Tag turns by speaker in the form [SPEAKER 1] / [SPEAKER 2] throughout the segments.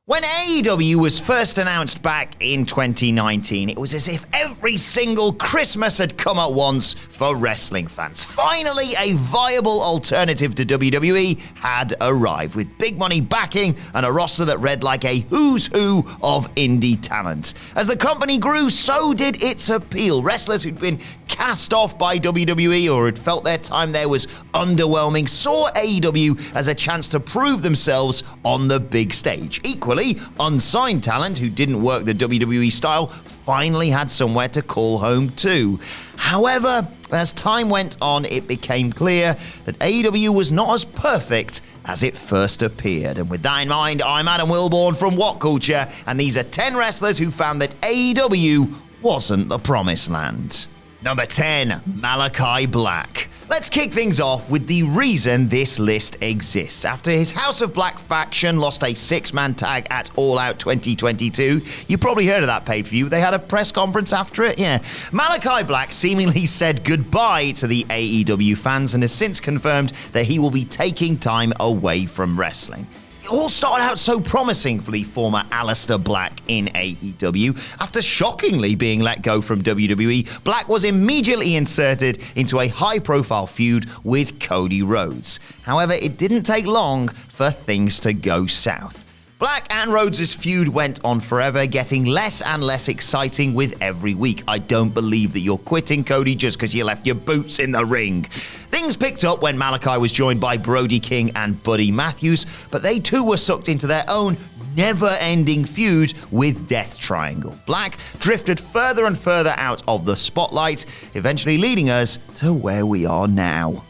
[SPEAKER 1] When AEW was first announced back in 2019, it was as if every single Christmas had come at once for wrestling fans. Finally, a viable alternative to WWE had arrived, with big money backing and a roster that read like a who's who of indie talent. As the company grew, so did its appeal. Wrestlers who'd been cast off by WWE or had felt their time there was underwhelming saw AEW as a chance to prove themselves on the big stage. Equally, unsigned talent who didn't work the WWE style finally had somewhere to call home to. However, as time went on, it became clear that AEW was not as perfect as it first appeared. And with that in mind, I'm Adam Wilborn from What Culture, and these are 10 wrestlers who found that AEW wasn't the promised land. Number 10, Malakai Black. Let's kick things off with the reason this list exists. After his House of Black faction lost a 6-man tag at All Out 2022, you probably heard of that pay-per-view. They had a press conference after it, yeah. Malakai Black seemingly said goodbye to the AEW fans and has since confirmed that he will be taking time away from wrestling. It all started out so promising for the former Aleister Black in AEW. After shockingly being let go from WWE, Black was immediately inserted into a high-profile feud with Cody Rhodes. However, it didn't take long for things to go south. Black and Rhodes' feud went on forever, getting less and less exciting with every week. I don't believe that you're quitting, Cody, just because you left your boots in the ring. Things picked up when Malakai was joined by Brody King and Buddy Matthews, but they too were sucked into their own never-ending feud with Death Triangle. Black drifted further and further out of the spotlight, eventually leading us to where we are now.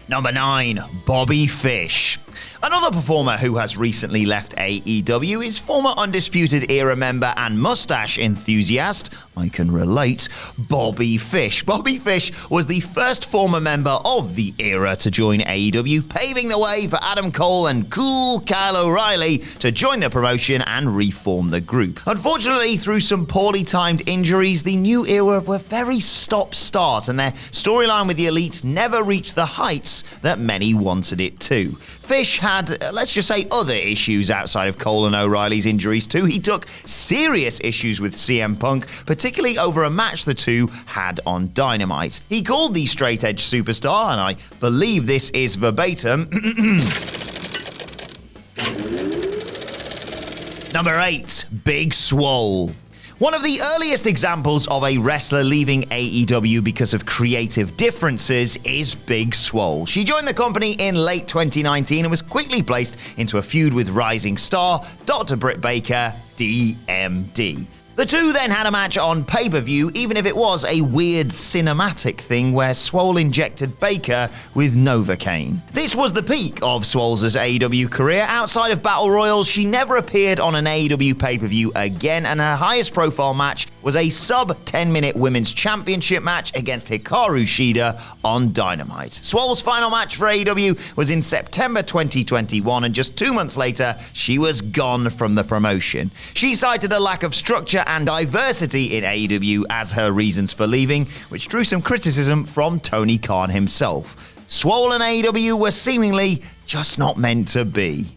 [SPEAKER 1] Number 9, Bobby Fish. Another performer who has recently left AEW is former Undisputed Era member and mustache enthusiast, I can relate, Bobby Fish. Bobby Fish was the first former member of the Era to join AEW, paving the way for Adam Cole and cool Kyle O'Reilly to join the promotion and reform the group. Unfortunately, through some poorly timed injuries, the New Era were very stop-start, and their storyline with the Elite never reached the heights that many wanted it to. Fish had, let's just say, other issues outside of Cole and O'Reilly's injuries too. He took serious issues with CM Punk, particularly over a match the two had on Dynamite. He called the straight-edge superstar, and I believe this is verbatim, Number 8, Big Swole. One of the earliest examples of a wrestler leaving AEW because of creative differences is Big Swole. She joined the company in late 2019 and was quickly placed into a feud with rising star Dr. Britt Baker, DMD. The two then had a match on pay-per-view, even if it was a weird cinematic thing where Swole injected Baker with Novocaine. This was the peak of Swole's AEW career. Outside of Battle Royals, she never appeared on an AEW pay-per-view again, and her highest profile match was a sub-10-minute Women's Championship match against Hikaru Shida on Dynamite. Swole's final match for AEW was in September 2021, and just 2 months later, she was gone from the promotion. She cited a lack of structure and diversity in AEW as her reasons for leaving, which drew some criticism from Tony Khan himself. Swole and AEW were seemingly just not meant to be.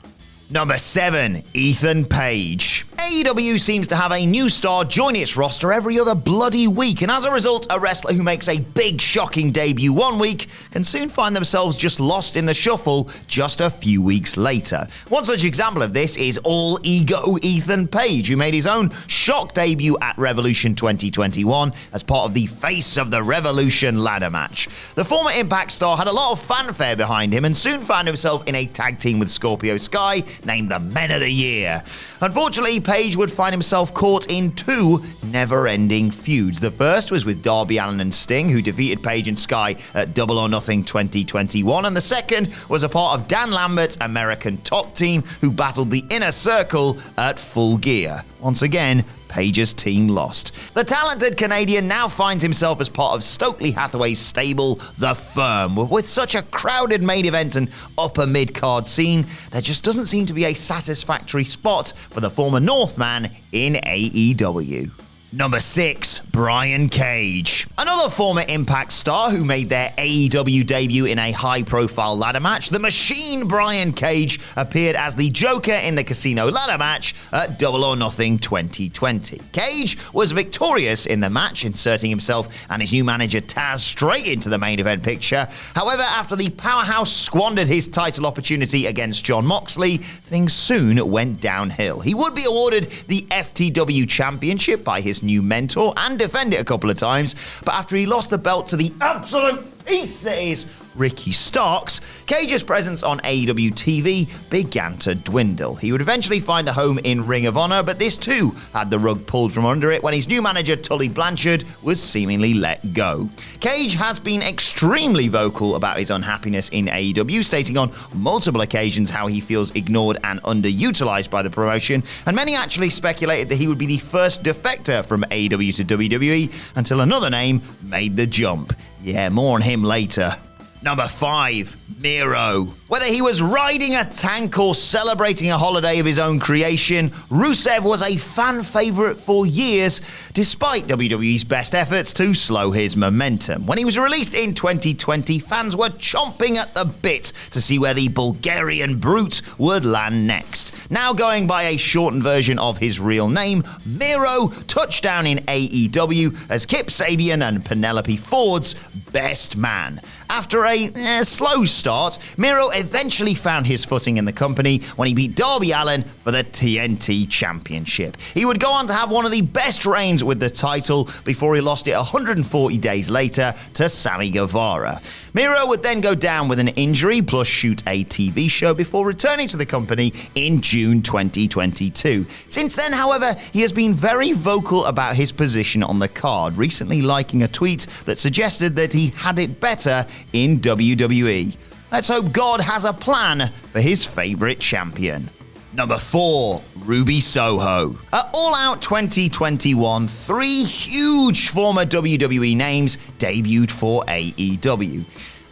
[SPEAKER 1] Number 7, Ethan Page. AEW seems to have a new star join its roster every other bloody week, and as a result, a wrestler who makes a big, shocking debut one week can soon find themselves just lost in the shuffle just a few weeks later. One such example of this is All Ego Ethan Page, who made his own shock debut at Revolution 2021 as part of the Face of the Revolution ladder match. The former Impact star had a lot of fanfare behind him and soon found himself in a tag team with Scorpio Sky, named the Men of the Year. Unfortunately, Page would find himself caught in 2 never-ending feuds. The first was with Darby Allin and Sting, who defeated Page and Sky at Double or Nothing 2021, and the second was a part of Dan Lambert's American Top Team, who battled the Inner Circle at Full Gear. Once again, Page's team lost. The talented Canadian now finds himself as part of Stokely Hathaway's stable, The Firm. With such a crowded main event and upper mid-card scene, there just doesn't seem to be a satisfactory spot for the former Northman in AEW. Number 6, Brian Cage. Another former Impact star who made their AEW debut in a high-profile ladder match, the Machine Brian Cage appeared as the Joker in the Casino ladder match at Double or Nothing 2020. Cage was victorious in the match, inserting himself and his new manager Taz straight into the main event picture. However, after the powerhouse squandered his title opportunity against Jon Moxley, things soon went downhill. He would be awarded the FTW Championship by his new mentor and defend it a couple of times, but after he lost the belt to the absolute beast that is Ricky Starks, Cage's presence on AEW TV began to dwindle. He would eventually find a home in Ring of Honor, but this too had the rug pulled from under it when his new manager Tully Blanchard was seemingly let go. Cage has been extremely vocal about his unhappiness in AEW, stating on multiple occasions how he feels ignored and underutilized by the promotion, and many actually speculated that he would be the first defector from AEW to WWE until another name made the jump. Yeah, more on him later. Number 5, Miro. Whether he was riding a tank or celebrating a holiday of his own creation, Rusev was a fan favorite for years, despite WWE's best efforts to slow his momentum. When he was released in 2020, fans were chomping at the bit to see where the Bulgarian brute would land next. Now going by a shortened version of his real name, Miro touched down in AEW as Kip Sabian and Penelope Ford's best man. After a slow start, Miro eventually found his footing in the company when he beat Darby Allin for the TNT Championship. He would go on to have one of the best reigns with the title before he lost it 140 days later to Sammy Guevara. Miro would then go down with an injury plus shoot a TV show before returning to the company in June 2022. Since then, however, he has been very vocal about his position on the card, recently liking a tweet that suggested that he had it better in WWE. Let's hope God has a plan for his favorite champion. Number 4, Ruby Soho. At All Out 2021, 3 huge former WWE names debuted for AEW.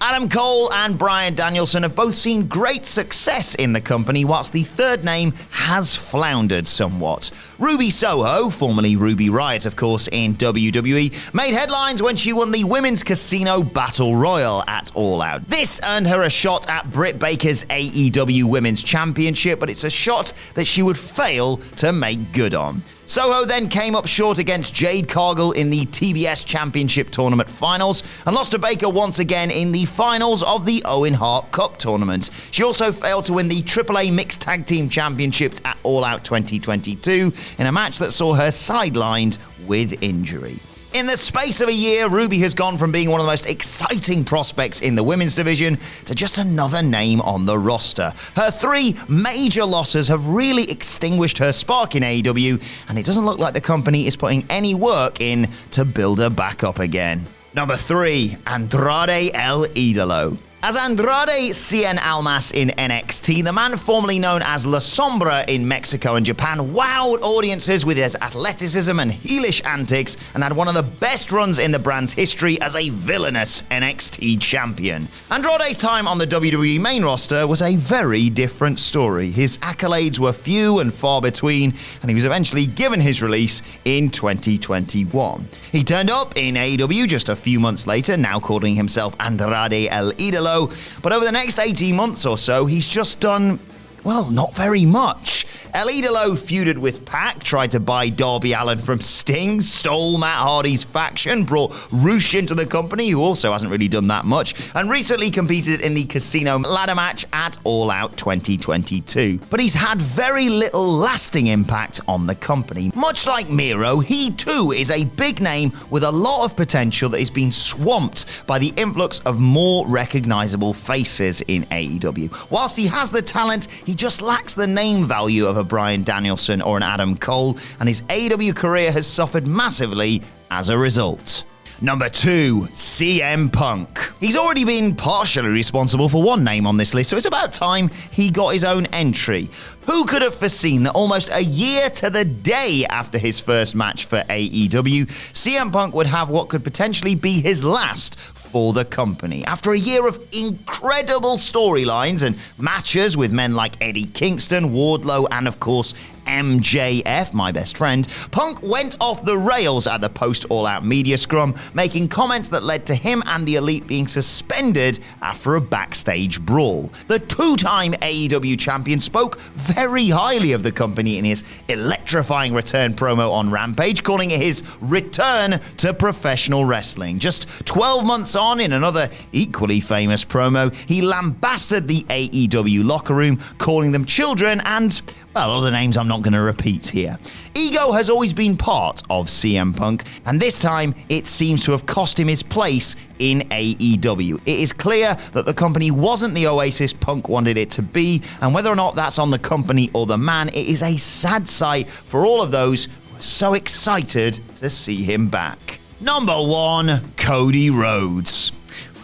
[SPEAKER 1] Adam Cole and Bryan Danielson have both seen great success in the company, whilst the third name has floundered somewhat. Ruby Soho, formerly Ruby Riott, of course, in WWE, made headlines when she won the Women's Casino Battle Royal at All Out. This earned her a shot at Britt Baker's AEW Women's Championship, but it's a shot that she would fail to make good on. Soho then came up short against Jade Cargill in the TBS Championship Tournament Finals and lost to Baker once again in the finals of the Owen Hart Cup Tournament. She also failed to win the AAA Mixed Tag Team Championships at All Out 2022 in a match that saw her sidelined with injury. In the space of a year, Ruby has gone from being one of the most exciting prospects in the women's division to just another name on the roster. Her 3 major losses have really extinguished her spark in AEW, and it doesn't look like the company is putting any work in to build her back up again. Number 3, Andrade El Idolo. As Andrade Cien Almas in NXT, the man formerly known as La Sombra in Mexico and Japan wowed audiences with his athleticism and heelish antics and had one of the best runs in the brand's history as a villainous NXT champion. Andrade's time on the WWE main roster was a very different story. His accolades were few and far between, and he was eventually given his release in 2021. He turned up in AEW just a few months later, now calling himself Andrade El Idolo, but over the next 18 months or so, he's just done, well, not very much. El Idolo feuded with Pac, tried to buy Darby Allin from Sting, stole Matt Hardy's faction, brought Roosh into the company, who also hasn't really done that much, and recently competed in the Casino ladder match at All Out 2022. But he's had very little lasting impact on the company. Much like Miro, he too is a big name with a lot of potential that is being swamped by the influx of more recognizable faces in AEW. Whilst he has the talent, he just lacks the name value of a Bryan Danielson or an Adam Cole, and his AEW career has suffered massively as a result. Number 2, CM Punk. He's already been partially responsible for one name on this list, so it's about time he got his own entry. Who could have foreseen that almost a year to the day after his first match for AEW, CM Punk would have what could potentially be his last for the company. After a year of incredible storylines and matches with men like Eddie Kingston, Wardlow, and of course MJF, my best friend, Punk went off the rails at the post-All-Out media scrum, making comments that led to him and the Elite being suspended after a backstage brawl. The two-time AEW champion spoke very highly of the company in his electrifying return promo on Rampage, calling it his return to professional wrestling. Just 12 months on, in another equally famous promo, he lambasted the AEW locker room, calling them children and, well, other names I'm not going to repeat here. Ego has always been part of CM Punk, and this time it seems to have cost him his place in AEW. It is clear that the company wasn't the oasis Punk wanted it to be, and whether or not that's on the company or the man, it is a sad sight for all of those who are so excited to see him back. Number 1, Cody Rhodes.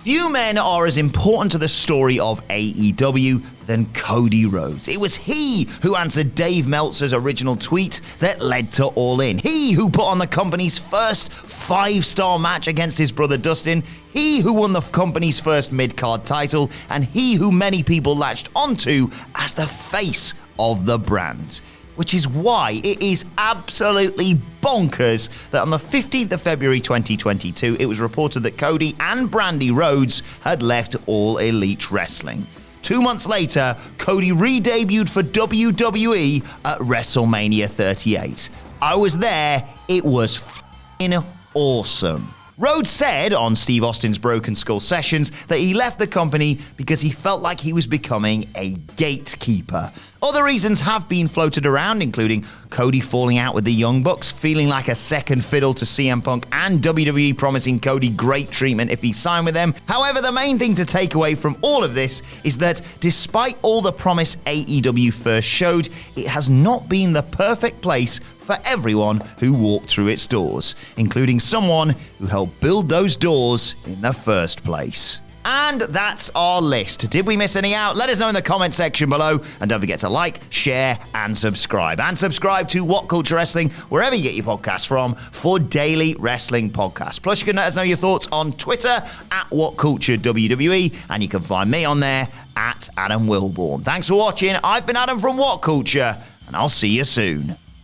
[SPEAKER 1] Few men are as important to the story of AEW than Cody Rhodes. It was he who answered Dave Meltzer's original tweet that led to All In. He who put on the company's first 5-star match against his brother Dustin. He who won the company's first mid-card title. And he who many people latched onto as the face of the brand. Which is why it is absolutely bonkers that on the 15th of February 2022, it was reported that Cody and Brandy Rhodes had left All Elite Wrestling. 2 months later, Cody re-debuted for WWE at WrestleMania 38. I was there, it was f***ing awesome. Rhodes said on Steve Austin's Broken Skull Sessions that he left the company because he felt like he was becoming a gatekeeper. Other reasons have been floated around, including Cody falling out with the Young Bucks, feeling like a second fiddle to CM Punk, and WWE promising Cody great treatment if he signed with them. However, the main thing to take away from all of this is that despite all the promise AEW first showed, it has not been the perfect place for everyone who walked through its doors, including someone who helped build those doors in the first place. And that's our list. Did we miss any out? Let us know in the comment section below. And don't forget to like, share, and subscribe. And subscribe to What Culture Wrestling, wherever you get your podcasts from, for daily wrestling podcasts. Plus, you can let us know your thoughts on Twitter at WhatCultureWWE. And you can find me on there at Adam Wilborn. Thanks for watching. I've been Adam from What Culture, and I'll see you soon.